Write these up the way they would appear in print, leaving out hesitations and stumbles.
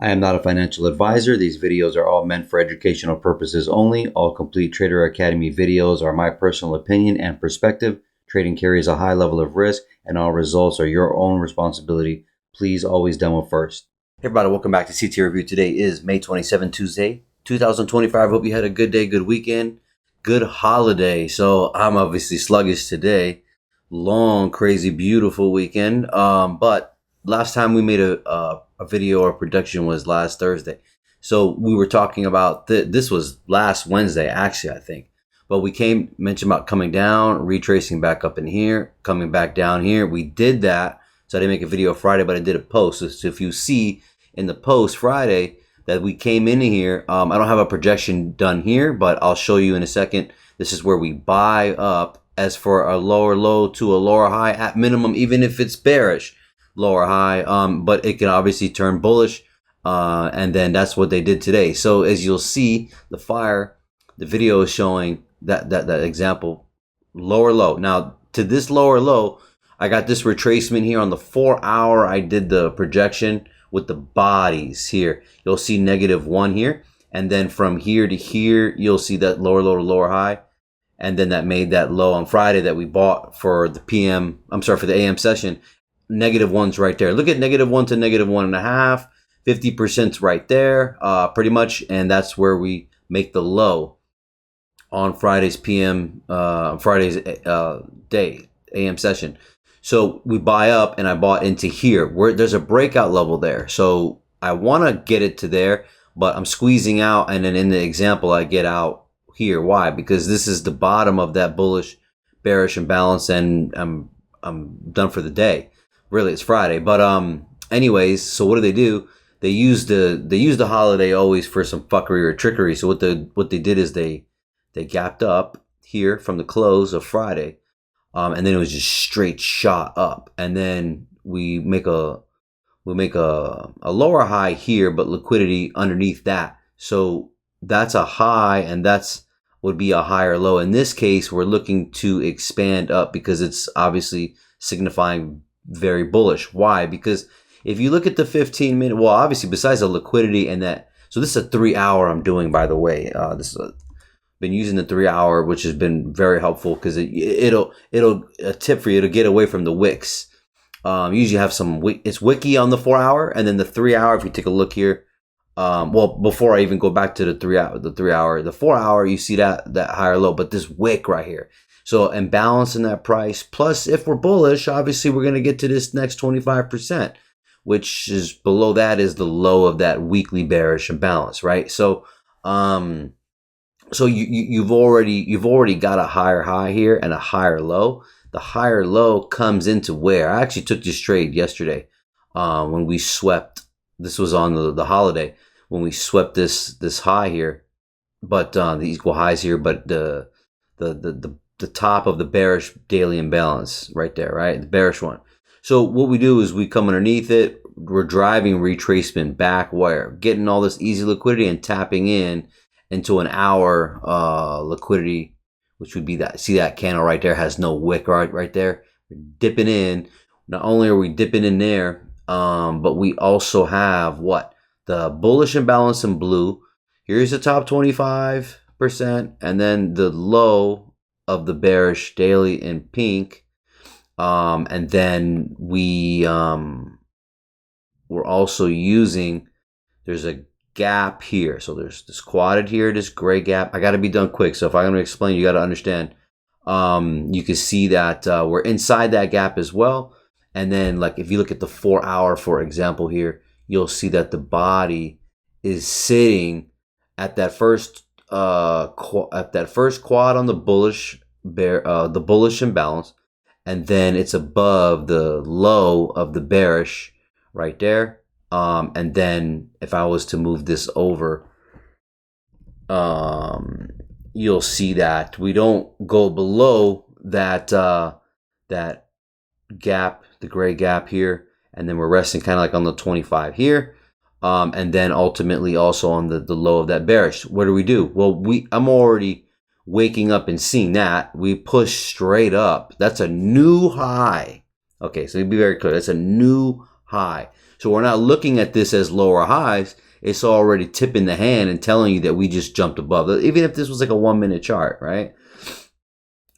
I am not a financial advisor. These videos are all meant for educational purposes only. All Complete Trader Academy videos are my personal opinion and perspective. Trading carries a high level of risk, and all results are your own responsibility. Please always demo first. Hey everybody, welcome back to CT Review. Today is May 27, Tuesday, 2025. Hope you had a good day, good weekend, good holiday. So I'm obviously sluggish today. Long, crazy, beautiful weekend. But last time we made a video or production was last Thursday. So we were talking about this was last Wednesday, actually, I think. But we mentioned about coming down, retracing back up in here, coming back down here. We did that. So I didn't make a video Friday, but I did a post. So if you see in the post Friday that we came in here, I don't have a projection done here, but I'll show you in a second. This is where we buy up as for a lower low to a lower high at minimum, even if it's bearish, lower high. But it can obviously turn bullish. And then that's what they did today. So as you'll see, the video is showing that example, lower low. Now to this lower low, I got this retracement here on the 4 hour. I did the projection with the bodies here. You'll see -1 here. And then from here to here, you'll see that lower low to lower high. And then that made that low on Friday that we bought for the for the AM session. -1's right there. Look at -1 to -1.5. 50%'s right there, pretty much. And that's where we make the low on Friday's day, AM session. So we buy up, and I bought into here where there's a breakout level there. So I want to get it to there, but I'm squeezing out. And then in the example, I get out here. Why? Because this is the bottom of that bullish, bearish imbalance, and I'm done for the day. Really, it's Friday. But anyways, so what do? They use the holiday always for some fuckery or trickery. So what they did is they gapped up here from the close of Friday. And then it was just straight shot up, and then we make a lower high here, but liquidity underneath that. So that's a high, and would be a higher low. In this case, we're looking to expand up because it's obviously signifying very bullish. Why? Because if you look at the 15-minute, well, obviously besides the liquidity and that, so this is a 3 hour I'm doing, by the way. This is been using the 3 hour, which has been very helpful because it'll a tip for you to get away from the wicks. Usually have it's wicky on the 4 hour, and then the 3 hour. If you take a look here, well, before I even go back to the 4 hour, you see that higher low, but this wick right here. So imbalance in that price. Plus, if we're bullish, obviously we're gonna get to this next 25%, which is below that is the low of that weekly bearish imbalance, right? So, So you've already got a higher high here and a higher low. The higher low comes into where I actually took this trade yesterday, when we swept. This was on the holiday when we swept this high here, but the equal highs here, but the top of the bearish daily imbalance right there, right, the bearish one. So what we do is we come underneath it. We're driving retracement back where getting all this easy liquidity and tapping into an hour liquidity, which would be that. See that candle right there has no wick right there. We're dipping in. Not only are we dipping in there, but we also have what? The bullish imbalance in blue. Here's the top 25%, and then the low of the bearish daily in pink. And then we're also using, there's a gap here. So there's this quadded here, this gray gap. I got to be done quick. So if I'm going to explain, you got to understand. You can see that we're inside that gap as well. And then like if you look at the 4 hour, for example, here, you'll see that the body is sitting at that first quad on the bullish imbalance, and then it's above the low of the bearish right there. And then if I was to move this over, you'll see that we don't go below that gap, the gray gap here, and then we're resting kind of like on the 25 here, and then ultimately also on the low of that bearish. What do? Well, I'm already waking up and seeing that we push straight up. That's a new high. Okay, so be very clear. That's a new high. So we're not looking at this as lower highs. It's already tipping the hand and telling you that we just jumped above. Even if this was like a 1 minute chart, right?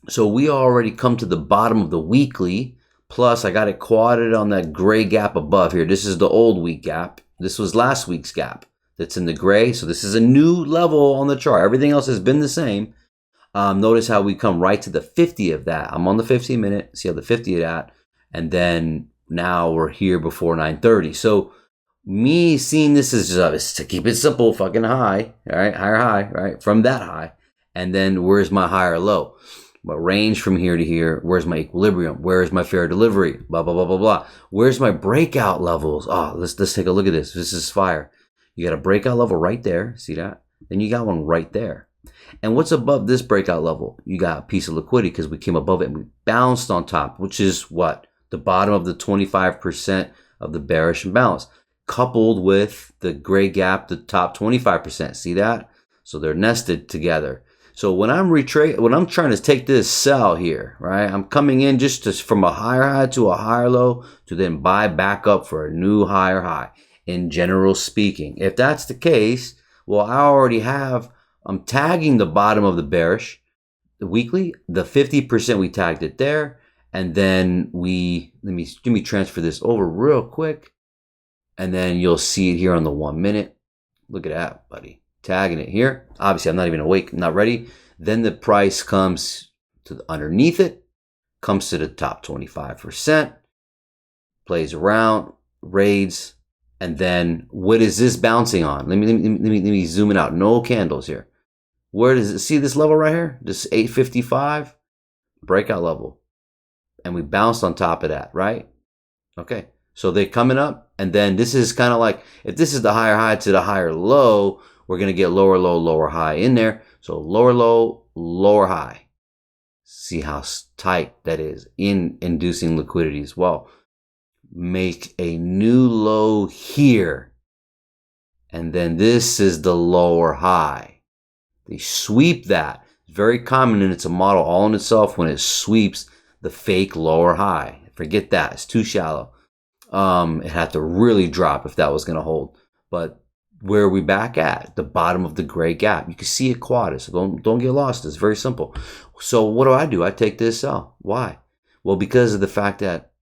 So we already come to the bottom of the weekly. Plus, I got it quadded on that gray gap above here. This is the old week gap. This was last week's gap. That's in the gray. So this is a new level on the chart. Everything else has been the same. Notice how we come right to the 50 of that. I'm on the 15 minute. See how the 50 of that. And then now we're here before 9:30. So me seeing this is just to keep it simple, fucking high, all right, higher high, right, from that high. And then where's my higher low? What range from here to here? Where's my equilibrium? Where's my fair delivery? Blah, blah, blah, blah, blah. Where's my breakout levels? Oh, let's take a look at this. This is fire. You got a breakout level right there. See that? Then you got one right there. And what's above this breakout level? You got a piece of liquidity because we came above it and we bounced on top, which is what? The bottom of the 25% of the bearish imbalance, coupled with the gray gap, the top 25%. See that? So they're nested together. So when I'm trying to take this sell here, right? I'm coming in just from a higher high to a higher low to then buy back up for a new higher high. In general speaking, if that's the case, well, I'm tagging the bottom of the bearish, the weekly, the 50%, we tagged it there. And then let me transfer this over real quick. And then you'll see it here on the 1 minute. Look at that, buddy. Tagging it here. Obviously, I'm not even awake, not ready. Then the price comes to underneath it, comes to the top 25%, plays around, raids, and then what is this bouncing on? Let me zoom it out. No candles here. Where does it see this level right here? This 855 breakout level, and we bounced on top of that, right? Okay. So they're coming up, and then this is kind of like, if this is the higher high to the higher low, we're going to get lower low, lower high in there. So lower low, lower high. See how tight that is in inducing liquidity as well. Make a new low here. And then this is the lower high. They sweep that. It's very common, and it's a model all in itself when it sweeps the fake lower high. Forget that. It's too shallow. It had to really drop if that was going to hold. But where are we back at? The bottom of the gray gap. You can see it quad. So don't get lost. It's very simple. So what do? I take this sell. Why? Well, because of the fact that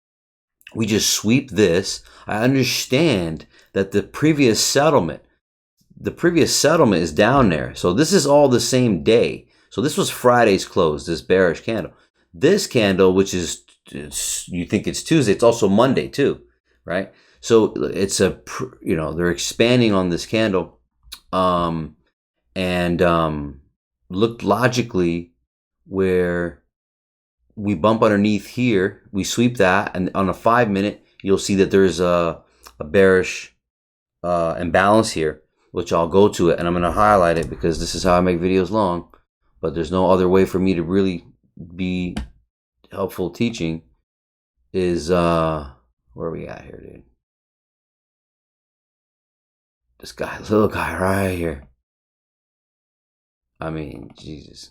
we just sweep this. I understand that the previous settlement is down there. So this is all the same day. So this was Friday's close, this bearish candle. This candle, which is, you think it's Tuesday, it's also Monday too, right? So it's they're expanding on this candle, and looked logically where we bump underneath here, we sweep that, and on a 5 minute, you'll see that there's a bearish imbalance here, which I'll go to it, and I'm going to highlight it because this is how I make videos long, but there's no other way for me to really be helpful teaching is, where are we at here, dude? This little guy right here. I mean, Jesus.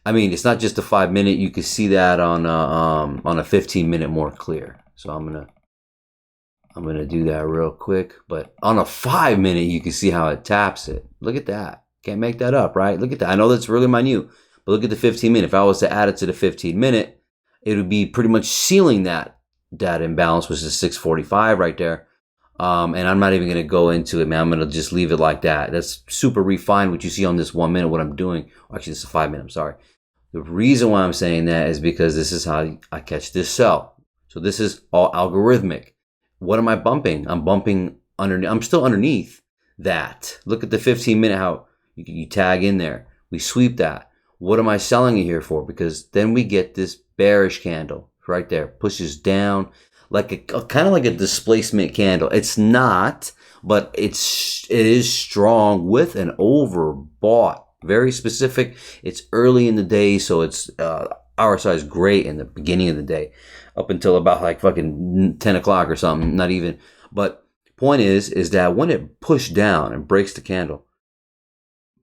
I mean, it's not just a 5 minute. You can see that on a 15 minute more clear. So I'm gonna do that real quick. But on a 5 minute, you can see how it taps it. Look at that. Can't make that up, right? Look at that. I know that's really minute, but look at the 15 minute. If I was to add it to the 15 minute, it would be pretty much sealing that imbalance, which is 645 right there. And I'm not even going to go into it, man. I'm going to just leave it like that. That's super refined, what you see on this 1 minute, what I'm doing. Actually, this is 5 minutes, I'm sorry. The reason why I'm saying that is because this is how I catch this sell. So this is all algorithmic. What am I bumping? I'm bumping underneath. I'm still underneath that. Look at the 15 minute, how you tag in there. We sweep that. What am I selling it here for? Because then we get this bearish candle right there. Pushes down. Like kind of like a displacement candle. It's not, but it is strong with an overbought. Very specific. It's early in the day, so it's hour size great in the beginning of the day, up until about like fucking 10 o'clock or something. Not even. But point is that when it pushed down and breaks the candle,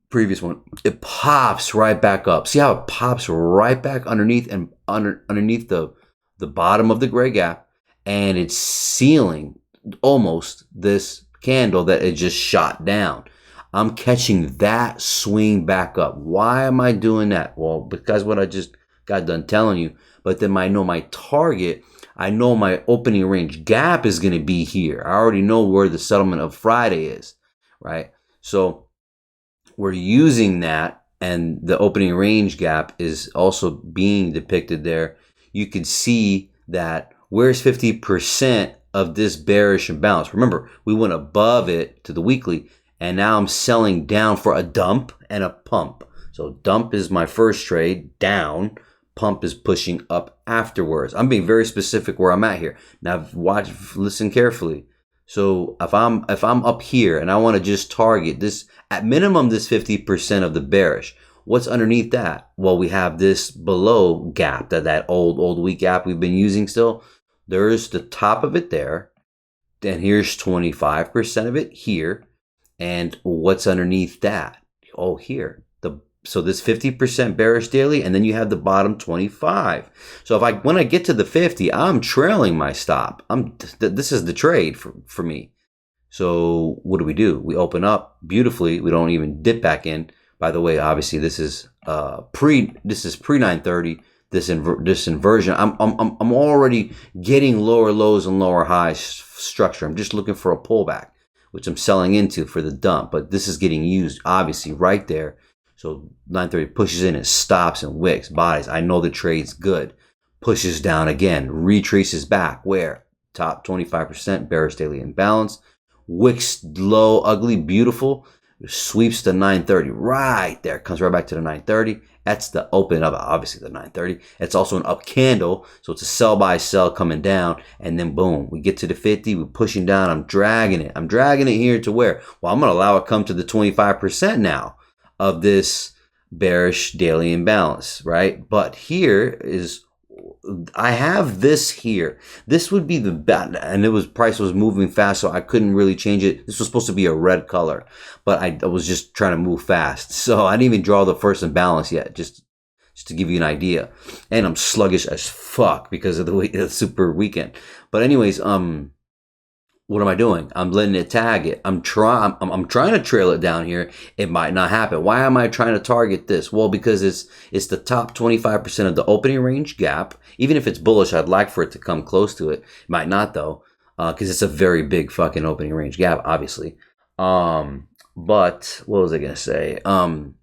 previous one, it pops right back up. See how it pops right back underneath and underneath the bottom of the gray gap. and it's sealing almost this candle that it just shot down. I'm catching that swing back up. Why am I doing that? Well, because what I just got done telling you. But then I know my target. I know my opening range gap is going to be here. I already know where the settlement of Friday is, right? So we're using that, and the opening range gap is also being depicted there. You can see that where's 50% of this bearish imbalance. Remember, we went above it to the weekly, and now I'm selling down for a dump and a pump. So dump is my first trade, down. Pump is pushing up afterwards. I'm being very specific where I'm at here. Now listen carefully. So if I'm up here and I want to just target this, at minimum this 50% of the bearish, what's underneath that? Well, we have this below gap, that old weak gap we've been using still. There's the top of it there. Then here's 25% of it here. And what's underneath that? Oh, here. So this 50% bearish daily, and then you have the bottom 25. So when I get to the 50, I'm trailing my stop. This is the trade for me. So what do? We open up beautifully. We don't even dip back in. By the way, obviously this is pre 930. This inversion. I'm already getting lower lows and lower highs structure. I'm just looking for a pullback, which I'm selling into for the dump. But this is getting used obviously right there. So 930 pushes in, it stops and wicks, bodies. I know the trade's good. Pushes down again, retraces back. Where? Top 25%, bearish daily imbalance. Wicks low, ugly, beautiful. Sweeps to 930 right there. Comes right back to the 930. That's the open of obviously the 930. It's also an up candle. So it's a sell by sell coming down. And then boom, we get to the 50. We're pushing down. I'm dragging it. I'm dragging it here to where? Well, I'm going to allow it come to the 25% now of this bearish daily imbalance, right? But here is, I have this here. This would be the bad, and price was moving fast, so I couldn't really change it. This was supposed to be a red color, but I was just trying to move fast. So I didn't even draw the first imbalance yet, just to give you an idea. And I'm sluggish as fuck because of the super weekend. But anyways, what am I doing? I'm letting it tag it. I'm trying to trail it down here. It might not happen. Why am I trying to target this? Well, because it's the top 25% of the opening range gap. Even if it's bullish, I'd like for it to come close to it. It might not though, because it's a very big fucking opening range gap, obviously. But what was I gonna say? I'm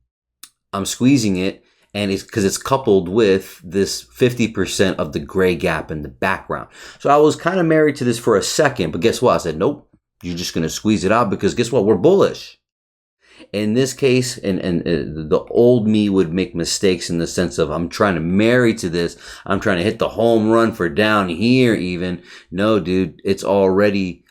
squeezing it. And it's because it's coupled with this 50% of the gray gap in the background. So I was kind of married to this for a second, but guess what? I said, nope, you're just going to squeeze it out because guess what? We're bullish. In this case, and the old me would make mistakes in the sense of I'm trying to marry to this. I'm trying to hit the home run for down here even. No, dude, it's already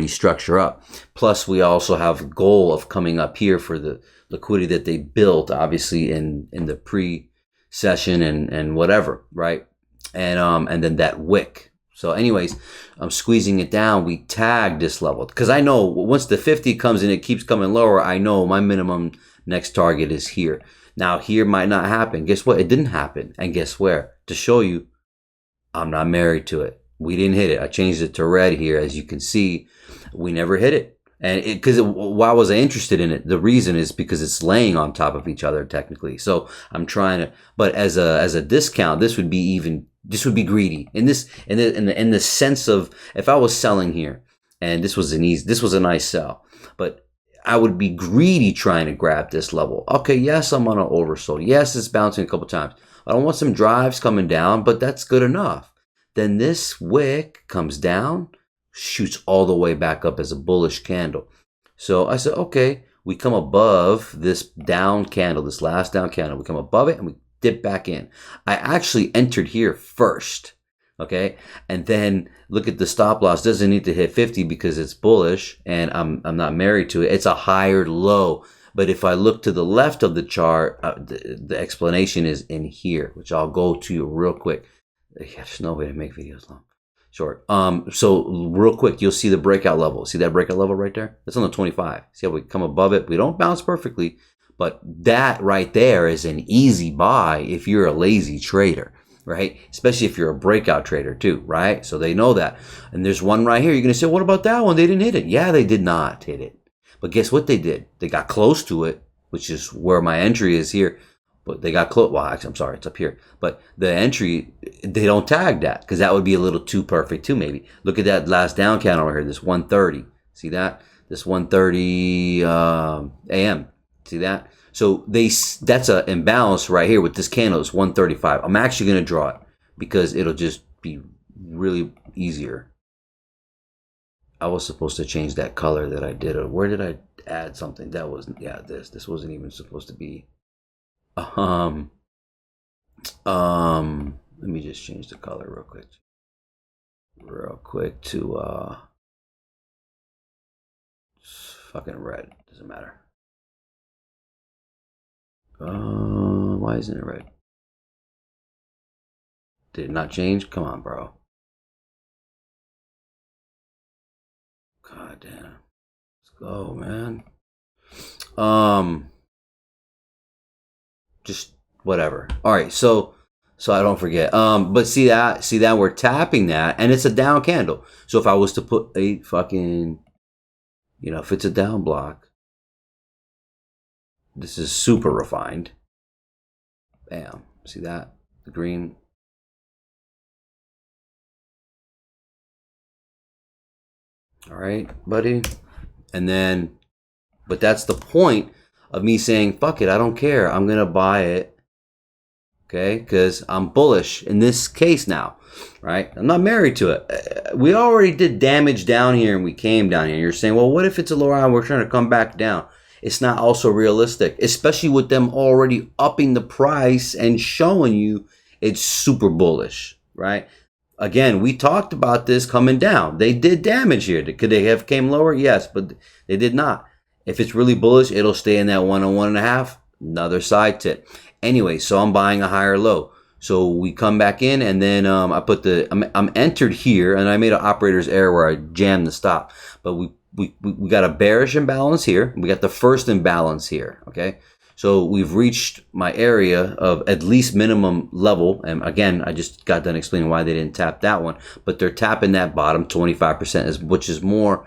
structure up. Plus, we also have a goal of coming up here for the liquidity that they built, obviously in the pre-session and whatever, right? And then that wick. So anyways, I'm squeezing it down. We tag this level because I know once the 50 comes in, it keeps coming lower. I know my minimum next target is here. Now here might not happen. Guess what? It didn't happen. And guess where? To show you, I'm not married to it. We didn't hit it. I changed it to red here. As you can see, we never hit it. And why was I interested in it? The reason is because it's laying on top of each other technically. So I'm trying to, but as a discount, this would be greedy in the sense of if I was selling here and this was a nice sell, but I would be greedy trying to grab this level. Okay, yes, I'm on an oversold. Yes, it's bouncing a couple times. I don't want some drives coming down, but that's good enough. Then this wick comes down, shoots all the way back up as a bullish candle. So I said, okay, we come above this down candle, this last down candle. We come above it and we dip back in. I actually entered here first, okay? And then look at the stop loss. Doesn't need to hit 50 because it's bullish and I'm not married to it. It's a higher low. But if I look to the left of the chart, the explanation is in here, which I'll go to real quick. There's no way to make videos long. Short. So real quick, you'll see the breakout level. See that breakout level right there? That's on the 25. See how we come above it? We don't bounce perfectly, but that right there is an easy buy if you're a lazy trader, right? Especially if you're a breakout trader too, right? So they know that. And there's one right here. You're going to say, what about that one? They didn't hit it. Yeah, they did not hit it. But guess what they did? They got close to it, which is where my entry is here. But they got close. Well, actually, I'm sorry, it's up here. But the entry, they don't tag that because that would be a little too perfect too, maybe. Look at that last down candle right here, this 130. See that? This 130 a.m. See that? So that's an imbalance right here with this candle. It's 135. I'm actually going to draw it because it'll just be really easier. I was supposed to change that color that I did. Or where did I add something? That wasn't, yeah, this wasn't even supposed to be. Let me just change the color real quick to fucking red. Doesn't matter. Why isn't it red? Did it not change? Come on, bro. God damn. Let's go, man. Just whatever. All right, so I don't forget. But see that we're tapping that, and it's a down candle. So if I was to put a fucking, if it's a down block, this is super refined. Bam. See that? The green. All right, buddy. And then, but that's the point of me saying, fuck it, I don't care. I'm going to buy it. Okay, because I'm bullish in this case now, right? I'm not married to it. We already did damage down here and we came down here. You're saying, well, what if it's a lower high and we're trying to come back down? It's not also realistic, especially with them already upping the price and showing you it's super bullish, right? Again, we talked about this coming down. They did damage here. Could they have came lower? Yes, but they did not. If it's really bullish, it'll stay in that 1 and 1.5. Another side tip. Anyway, so I'm buying a higher low. So we come back in, and then I put I'm entered here, and I made an operator's error where I jammed the stop. But we got a bearish imbalance here. We got the first imbalance here. Okay, so we've reached my area of at least minimum level. And again, I just got done explaining why they didn't tap that one, but they're tapping that bottom 25%, which is more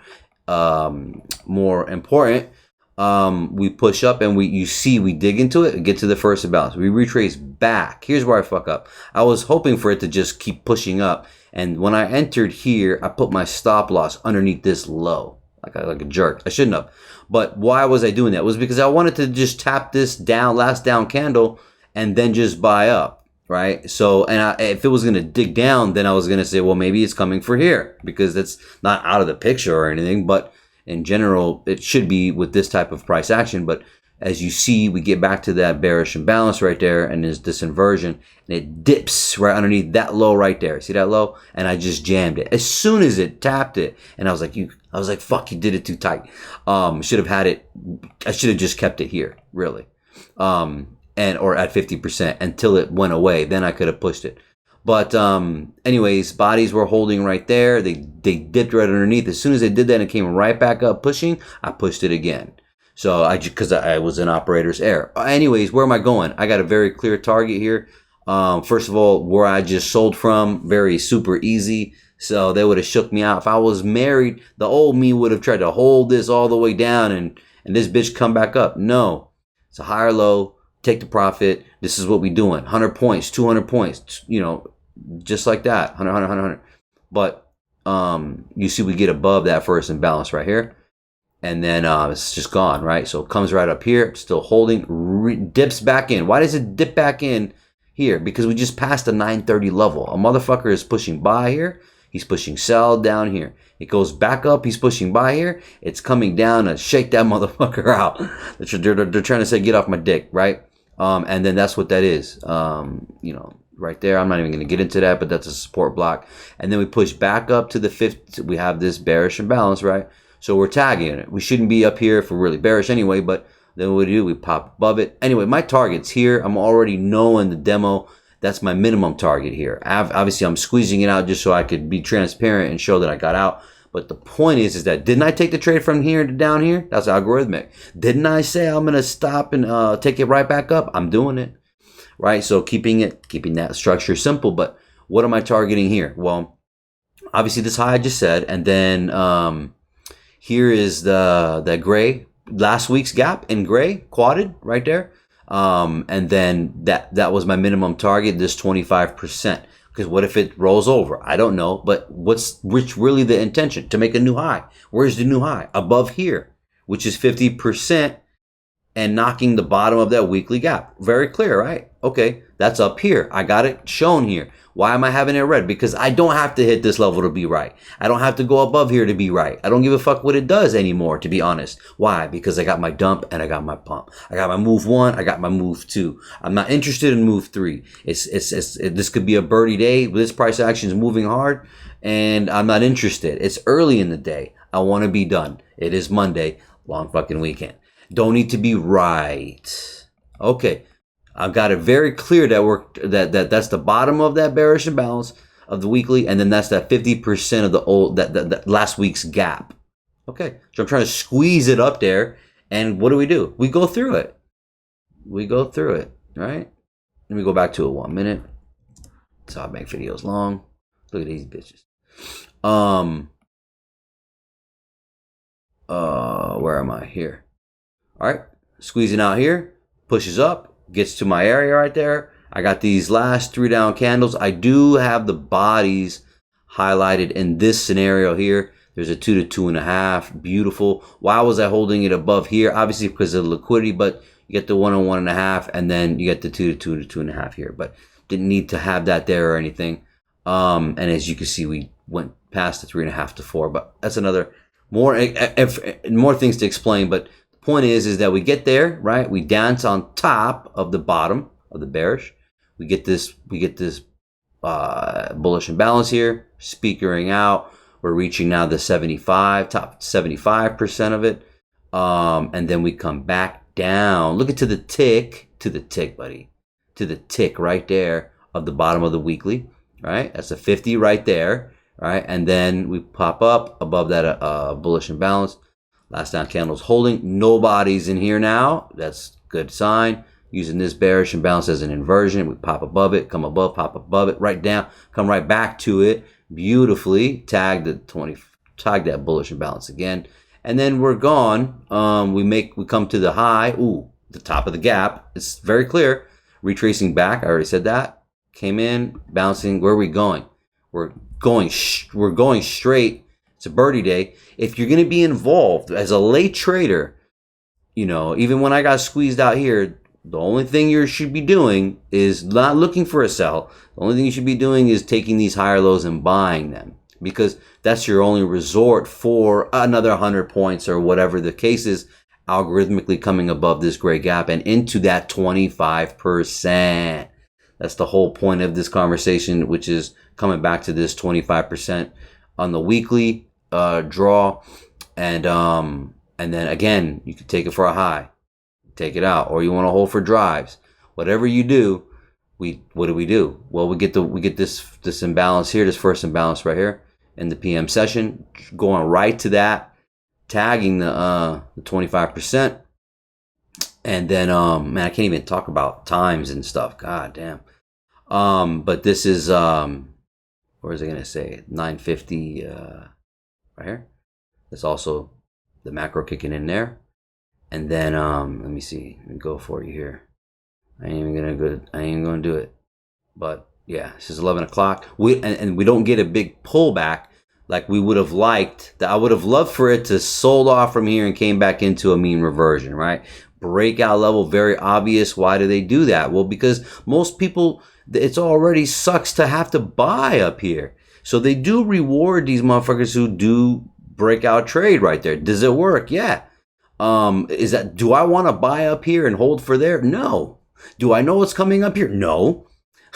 important. We push up and we dig into it and get to the first imbalance. We retrace back. Here's where I fuck up. I was hoping for it to just keep pushing up. And when I entered here, I put my stop loss underneath this low, like a jerk. I shouldn't have. But why was I doing that? It was because I wanted to just tap this down, last down candle, and then just buy up, right? So, if it was going to dig down, then I was going to say, well, maybe it's coming for here because that's not out of the picture or anything, but in general, it should be with this type of price action. But as you see, we get back to that bearish imbalance right there, and there's this inversion, and it dips right underneath that low right there. See that low? And I just jammed it as soon as it tapped it, and I was like, fuck, you did it too tight. Should have had it. I should have just kept it here, really, or at 50% until it went away. Then I could have pushed it. But anyways, bodies were holding right there. They dipped right underneath. As soon as they did that and it came right back up pushing, I pushed it again. So because I was an operator's error. Anyways, where am I going? I got a very clear target here. First of all, where I just sold from, very super easy. So they would have shook me out. If I was married, the old me would have tried to hold this all the way down and this bitch come back up. No, it's a higher low. Take the profit. This is what we doing. 100 points, 200 points, just like that. 100. But you see we get above that first imbalance right here. And then it's just gone, right? So it comes right up here, still holding, dips back in. Why does it dip back in here? Because we just passed the 930 level. A motherfucker is pushing buy here. He's pushing sell down here. It goes back up. He's pushing buy here. It's coming down to shake that motherfucker out. They're trying to say, get off my dick, right? And then that's what that is. Right there. I'm not even going to get into that, but that's a support block. And then we push back up to the 5th. We have this bearish imbalance, right? So we're tagging it. We shouldn't be up here if we're really bearish anyway, but then what do? We pop above it. Anyway, my target's here. I'm already knowing the demo. That's my minimum target here. Obviously, I'm squeezing it out just so I could be transparent and show that I got out. But the point is that didn't I take the trade from here to down here? That's algorithmic. Didn't I say I'm going to stop and take it right back up? I'm doing it. right? So keeping that structure simple. But what am I targeting here? Well, obviously this high I just said, and then here is the gray, last week's gap in gray, quadded right there. And then that was my minimum target, this 25%. Because what if it rolls over? I don't know. But what's really the intention? To make a new high. Where's the new high? Above here, which is 50%, and knocking the bottom of that weekly gap. Very clear, right? Okay, that's up here. I got it shown here. Why am I having it red? Because I don't have to hit this level to be right. I don't have to go above here to be right. I don't give a fuck what it does anymore, to be honest. Why? Because I got my dump and I got my pump. I got my move 1. I got my move 2. I'm not interested in move 3. This could be a birdie day. This price action is moving hard, and I'm not interested. It's early in the day. I want to be done. It is Monday. Long fucking weekend. Don't need to be right. Okay. I've got it very clear that that's the bottom of that bearish imbalance of the weekly, and then that's that 50% of the old that last week's gap. Okay, so I'm trying to squeeze it up there, and what do? We go through it. We go through it, right? Let me go back to it 1 minute. That's how I make videos long. Look at these bitches. Where am I here? All right, squeezing out here, pushes up. Gets to my area right there. I got these last 3 down candles. I do have the bodies highlighted in this scenario here. There's a 2 to 2.5. Beautiful. Why was I holding it above here? Obviously because of the liquidity, but you get the 1 and 1.5, and then you get the 2 to 2.5 here. But didn't need to have that there or anything. And as you can see, we went past the 3.5 to 4. But that's another more things to explain. But point is that we get there, right? We dance on top of the bottom of the bearish. We get this bullish imbalance here, speakering out. We're reaching now the 75, top 75% of it. And then we come back down. Look at to the tick, buddy. To the tick right there of the bottom of the weekly, right? That's a 50 right there, right? And then we pop up above that bullish imbalance. Last down candles holding. Nobody's in here now. That's good sign. Using this bearish imbalance as an inversion. We pop above it, come above, pop above it, right down, come right back to it. Beautifully. Tag that bullish imbalance again. And then we're gone. We come to the high. Ooh, the top of the gap. It's very clear. Retracing back. I already said that. Came in, bouncing. Where are we going? We're going straight. It's a birdie day. If you're going to be involved as a late trader, even when I got squeezed out here, the only thing you should be doing is not looking for a sell. The only thing you should be doing is taking these higher lows and buying them, because that's your only resort for another 100 points or whatever the case is, algorithmically coming above this gray gap and into that 25%. That's the whole point of this conversation, which is coming back to this 25% on the weekly draw, and then again you can take it for a high, take it out, or you want to hold for drives. Whatever you do, what do we do? Well, we get this imbalance here, this first imbalance right here in the PM session, going right to that, tagging the 25%, and then man, I can't even talk about times and stuff. God damn. But this is where is it gonna say 950 right here? That's also the macro kicking in there. And then let me see. Let me go for you here. I ain't even gonna do it. But yeah, this is 11 o'clock. We don't get a big pullback like we would have liked. I would have loved for it to sold off from here and came back into a mean reversion, right? Breakout level, very obvious. Why do they do that? Well, because most people, it's already sucks to have to buy up here. So they do reward these motherfuckers who do breakout trade right there. Does it work? Yeah. Do I want to buy up here and hold for there? No. Do I know what's coming up here? No.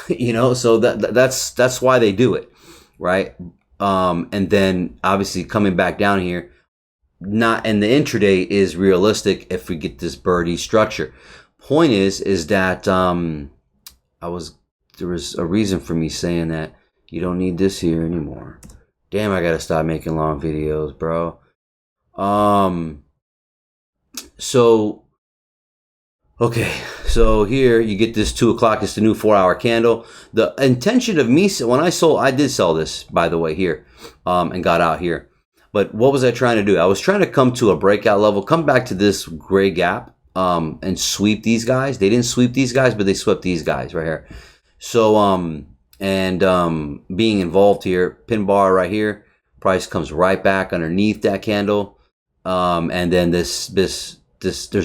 So that's why they do it, right? And then obviously coming back down here, not, and the intraday is realistic if we get this birdie structure. Point is that there was a reason for me saying that you don't need this here anymore. Damn, I gotta stop making long videos, bro. So So here you get this 2 o'clock. It's the new 4-hour candle. The intention of me, when I sold, I did sell this, by the way, here, and got out here. But what was I trying to do? I was trying to come to a breakout level, come back to this gray gap, and sweep these guys. They didn't sweep these guys, but they swept these guys right here. So, being involved here, pin bar right here, price comes right back underneath that candle. And then this, there's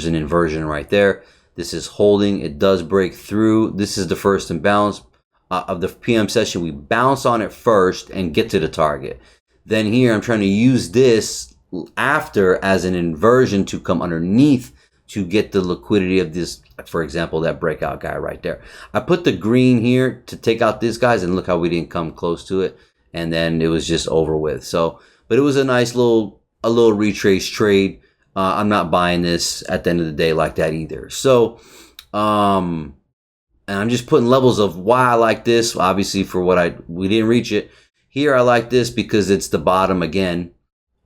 an inversion right there. This is holding. It does break through. This is the first imbalance of the PM session. We bounce on it first and get to the target. Then here I'm trying to use this after as an inversion to come underneath to get the liquidity of this, for example, that breakout guy right there. I put the green here to take out these guys, and look how we didn't come close to it. And then it was just over with. So, but it was a nice little retrace trade. I'm not buying this at the end of the day like that either. So, and I'm just putting levels of why I like this. Obviously, for what we didn't reach it. Here, I like this because it's the bottom again.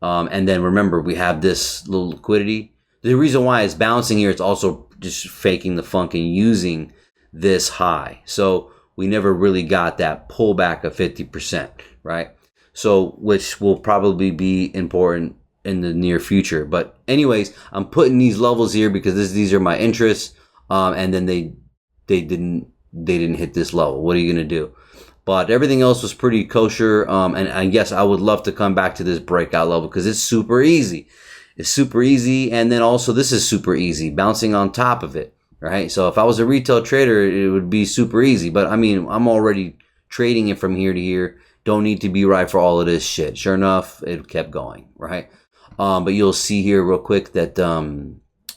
And then remember, we have this little liquidity. The reason why it's bouncing here, it's also just faking the funk and using this high. So we never really got that pullback of 50%, right? So, which will probably be important in the near future. But anyways, I'm putting these levels here because these are my interests. And then they didn't hit this level. What are you going to do? But everything else was pretty kosher. And I guess I would love to come back to this breakout level because it's super easy. It's super easy. And then also this is super easy, bouncing on top of it, right? So if I was a retail trader, it would be super easy. But I mean, I'm already trading it from here to here. Don't need to be right for all of this shit. Sure enough, it kept going, right? But you'll see here real quick that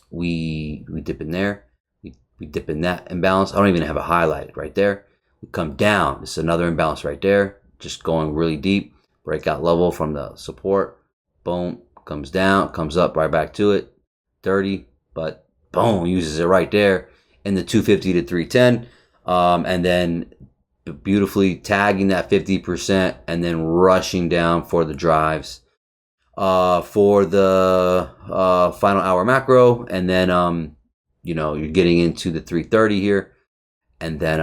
we dip in there. We dip in that imbalance. I don't even have it highlighted right there. We come down. It's another imbalance right there. Just going really deep. Breakout level from the support. Boom. Comes down. Comes up right back to it. 30. But boom. Uses it right there in the 250 to 310. And then beautifully tagging that 50% and then rushing down for the drives. For the final hour macro. And then, you're getting into the 330 here. And then,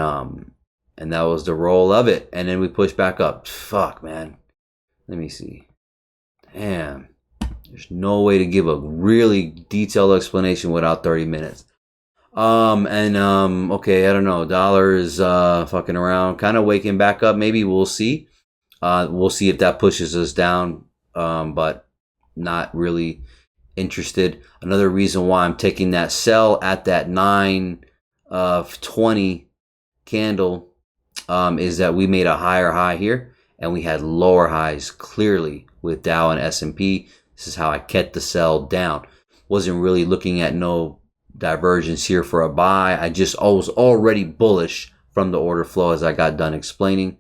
and that was the roll of it. And then we push back up. Fuck, man. Let me see. Damn. There's no way to give a really detailed explanation without 30 minutes. Okay, I don't know. Dollar is fucking around, kind of waking back up. Maybe we'll see. We'll see if that pushes us down. But not really interested. Another reason why I'm taking that sell at that 9/20 candle is that we made a higher high here and we had lower highs clearly with Dow and S&P. This is how I kept the sell down. Wasn't really looking at no divergence here for a buy. I was already bullish from the order flow as I got done explaining.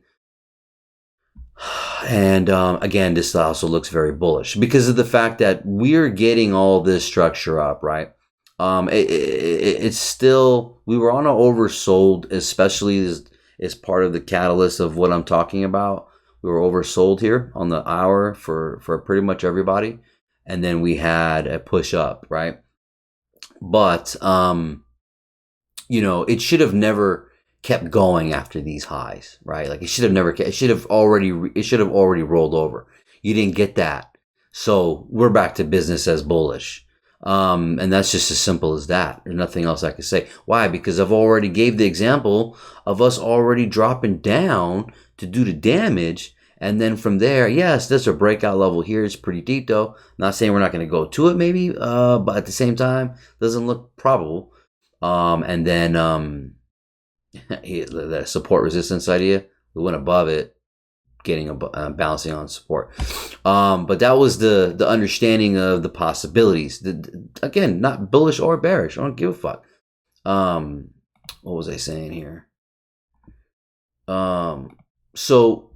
And again, this also looks very bullish because of the fact that we're getting all this structure up, right? It's still, we were on an oversold, especially as part of the catalyst of what I'm talking about. We were oversold here on the hour for pretty much everybody. And then we had a push up, right? But, it should have never kept going after these highs, right? Like it should have already rolled over. You didn't get that. So we're back to business as bullish. And that's just as simple as that. There's nothing else I can say. Why? Because I've already gave the example of us already dropping down to do the damage. And then from there, yes, there's a breakout level here. It's pretty deep though. Not saying we're not going to go to it maybe, but at the same time, doesn't look probable. And then the support resistance idea, we went above it, getting bouncing on support. But that was the understanding of the possibilities. Again, not bullish or bearish. I don't give a fuck. What was I saying here? So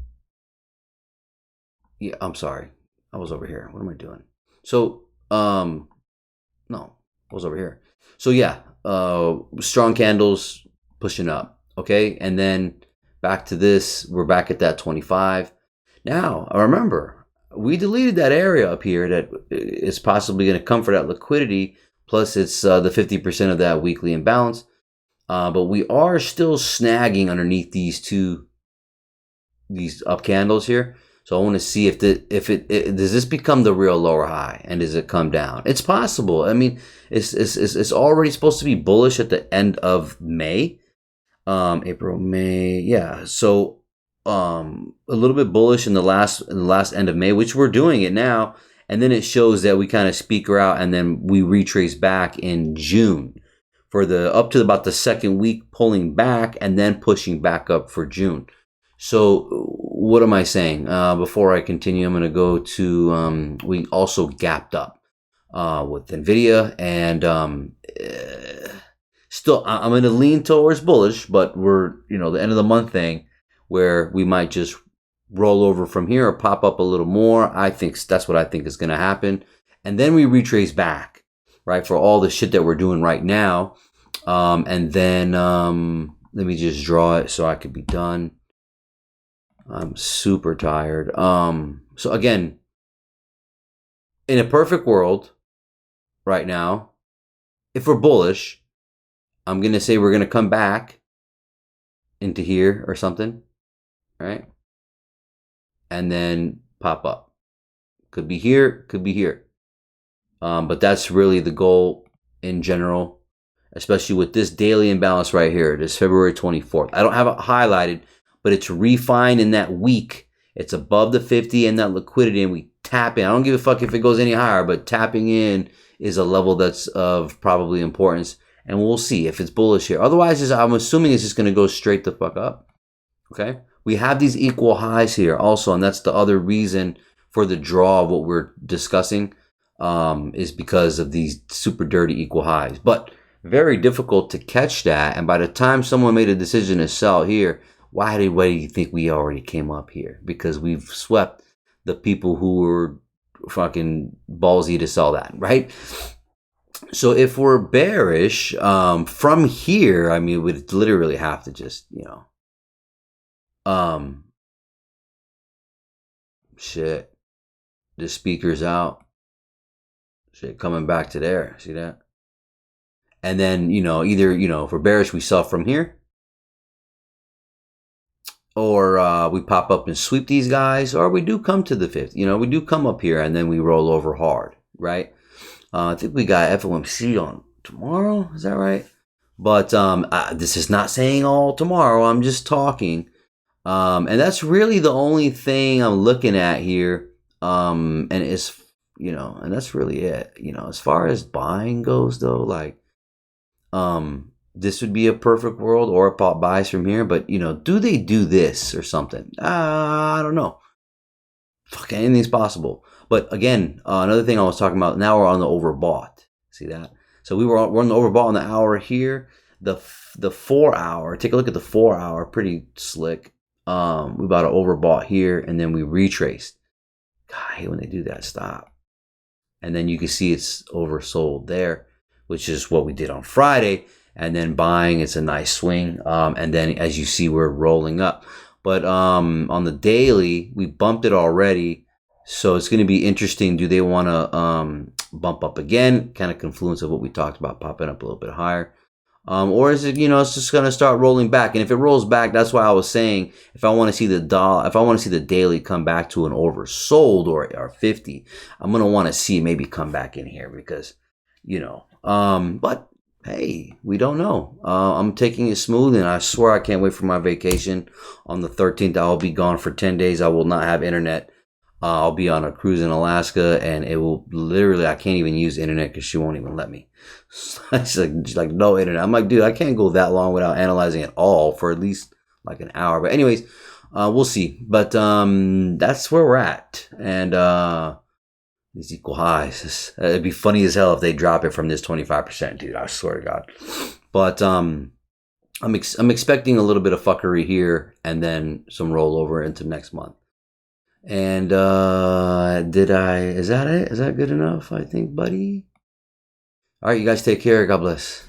yeah, I'm sorry. I was over here. What am I doing? So no, I was over here. So yeah, strong candles pushing up. Okay, and then back to this. We're back at that 25. Now, remember, we deleted that area up here that is possibly going to come for that liquidity. Plus, it's the 50% of that weekly imbalance. But we are still snagging underneath these up candles here. So I want to see if does this become the real lower high, and does it come down? It's possible. I mean, it's already supposed to be bullish at the end of May, April, May, yeah. So a little bit bullish in the last end of May, which we're doing it now, and then it shows that we kind of speaker out, and then we retrace back in June for the up to about the second week, pulling back and then pushing back up for June. So what am I saying? Before I continue, I'm going to go to, we also gapped up with NVIDIA, and still, I'm going to lean towards bullish, but we're, the end of the month thing where we might just roll over from here or pop up a little more. I think that's what I think is going to happen. And then we retrace back, right, for all the shit that we're doing right now. And then let me just draw it so I could be done. I'm super tired. So again, in a perfect world right now, if we're bullish, I'm going to say we're going to come back into here or something, right? And then pop up. Could be here, could be here. But that's really the goal in general, especially with this daily imbalance right here, this February 24th. I don't have it highlighted, but it's refined in that week. It's above the 50 and that liquidity, and we tap in. I don't give a fuck if it goes any higher, but tapping in is a level that's of probably importance, and we'll see if it's bullish here. Otherwise, I'm assuming it's just going to go straight the fuck up. Okay? We have these equal highs here also, and that's the other reason for the draw of what we're discussing, is because of these super dirty equal highs. But very difficult to catch that, and by the time someone made a decision to sell here, why do you think we already came up here? Because we've swept the people who were fucking ballsy to sell that, right? So if we're bearish from here, I mean, we'd literally have to just, shit, the speaker's out, shit coming back to there, see that? And then, either, if we're bearish, we sell from here, or we pop up and sweep these guys, or we do come to the 50. We do come up here and then we roll over hard, right? I think we got FOMC on tomorrow. Is that right? But this is not saying all tomorrow. I'm just talking. And that's really the only thing I'm looking at here. And it's, and that's really it. As far as buying goes, though, like, this would be a perfect world, or a pop buys from here. But, do they do this or something? I don't know. Fuck, anything's possible. But again, another thing I was talking about, now we're on the overbought. See that? So we're on the overbought on the hour here. The 4 hour, take a look at the 4 hour, pretty slick. We bought an overbought here, and then we retraced. God, I hate when they do that. Stop. And then you can see it's oversold there, which is what we did on Friday. And then buying, it's a nice swing. And then as you see, we're rolling up. But on the daily, we bumped it already. So it's going to be interesting. Do they want to bump up again? Kind of confluence of what we talked about, popping up a little bit higher. Or is it, it's just going to start rolling back? And if it rolls back, that's why I was saying, if I want to see the daily come back to an oversold or 50, I'm going to want to see maybe come back in here because, but hey, we don't know. I'm taking it smooth, and I swear I can't wait for my vacation. On the 13th, I'll be gone for 10 days. I will not have internet. I'll be on a cruise in Alaska, and it will literally, I can't even use internet because she won't even let me. It's like no internet. I'm like, dude, I can't go that long without analyzing at all for at least like an hour. But anyways, we'll see. But that's where we're at. And these equal highs. It'd be funny as hell if they drop it from this 25%, dude. I swear to God. But I'm expecting a little bit of fuckery here, and then some rollover into next month. And is that it? Is that good enough, I think, buddy? All right, you guys take care. God bless.